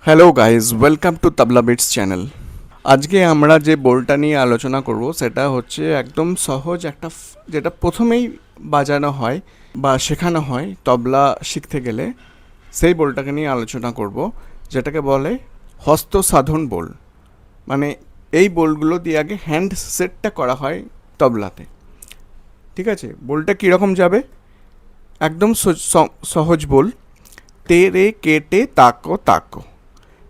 Hello guys, welcome to tabla beats channel. আজকে আমরা যে বোলটা নিয়ে আলোচনা করব সেটা হচ্ছে একদম সহজ একটা যেটা প্রথমেই বাজানো হয় বা শেখানো হয় তবলা শিখতে গেলে, সেই বোলটাকে নিয়ে আলোচনা করব, যেটাকে বলে হস্ত সাধন বোল। মানে এই বোলগুলো দিয়ে আগে হ্যান্ড সেটটা করা হয় তবলাতে। ঠিক আছে, বোলটা কীরকম যাবে? একদম সহজ বোল। তে রে কেটে তাকো তাকো,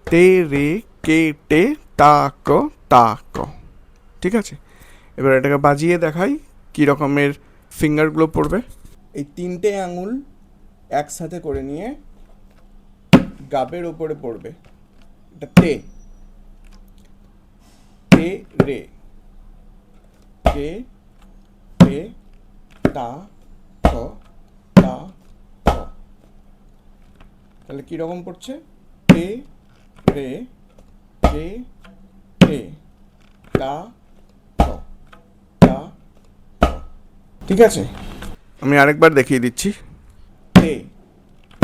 তে রে কেটে তাক তাক। ঠিক আছে, এবার এটাকে বাজিয়ে দেখাই কী রকমের ফিঙ্গারগুলো পড়বে। এই তিনটে আঙুল একসাথে করে নিয়ে গাবের ওপরে পড়বে। এটা তে, তে রে, কে তে তা ক তা ক। তাহলে কীরকম পড়ছে? তে রে কে তে তা ক তা ক। ঠিক আছে, আমি আরেকবার দেখিয়ে দিচ্ছি। তে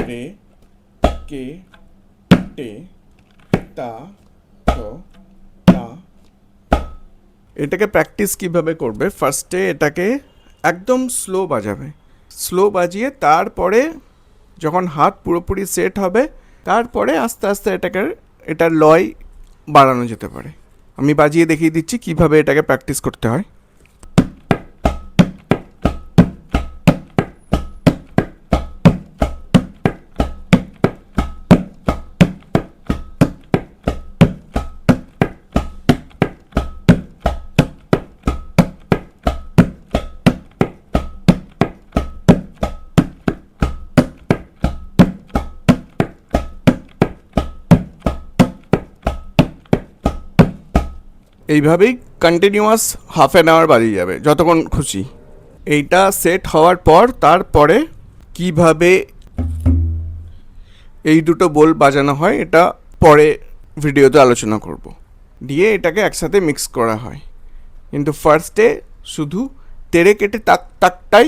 রে কে টে তা ক তা। এটাকে প্র্যাকটিস কিভাবে করবে? ফার্স্টে এটাকে একদম স্লো বাজাবে। স্লো বাজিয়ে তারপরে যখন হাত পুরোপুরি সেট হবে, তারপরে আস্তে আস্তে এটার লয় বাড়ানো যেতে পারে। আমি বাজিয়ে দেখিয়ে দিচ্ছি কিভাবে এটাকে প্র্যাকটিস করতে হয়। এইভাবেই কন্টিনিউয়াস হাফ অ্যান আওয়ার বাজিয়ে যাবে, যতক্ষণ খুশি। এইটা সেট হওয়ার পর তারপরে কিভাবে এই দুটো বোল বাজানো হয় এটা পরে ভিডিওতে আলোচনা করব। দিয়ে এটাকে একসাথে মিক্স করা হয়, কিন্তু ফার্স্টে শুধু তেড়ে কেটে তাক তাকটাই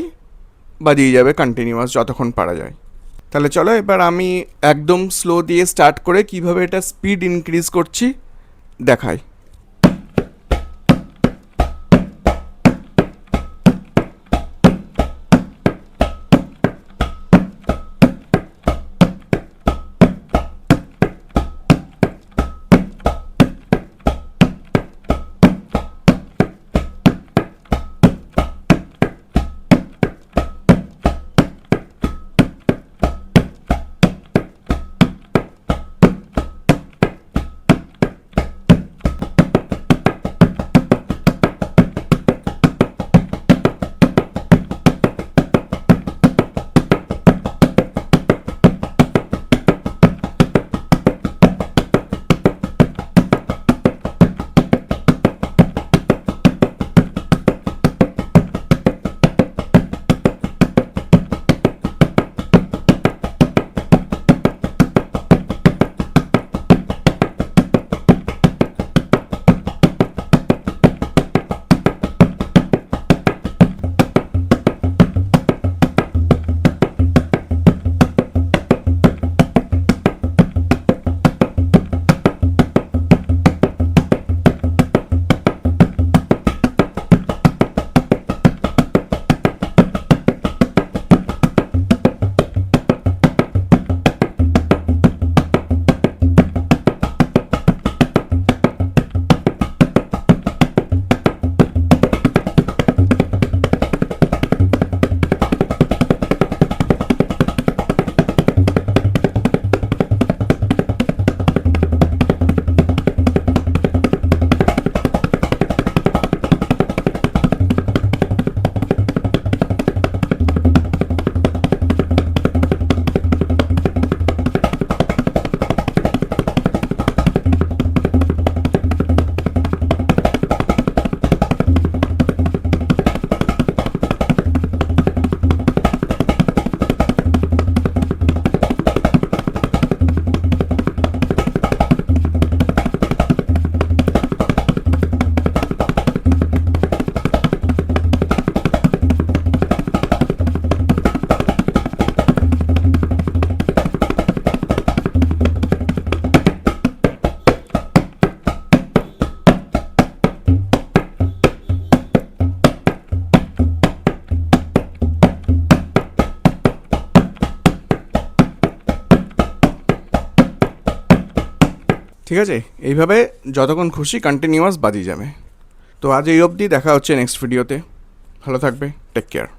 বাজিয়ে যাবে কন্টিনিউয়াস যতক্ষণ পারা যায়। তাহলে চলো এবার আমি একদম স্লো দিয়ে স্টার্ট করে কিভাবে এটা স্পিড ইনক্রিজ করছি দেখাই। ঠিক আছে, এইভাবে যতক্ষণ খুশি কন্টিনিউয়াস বাজিয়ে যাবে। তো আজ এই অবধি, দেখা হচ্ছে নেক্সট ভিডিওতে। ভালো থাকবে, টেক কেয়ার।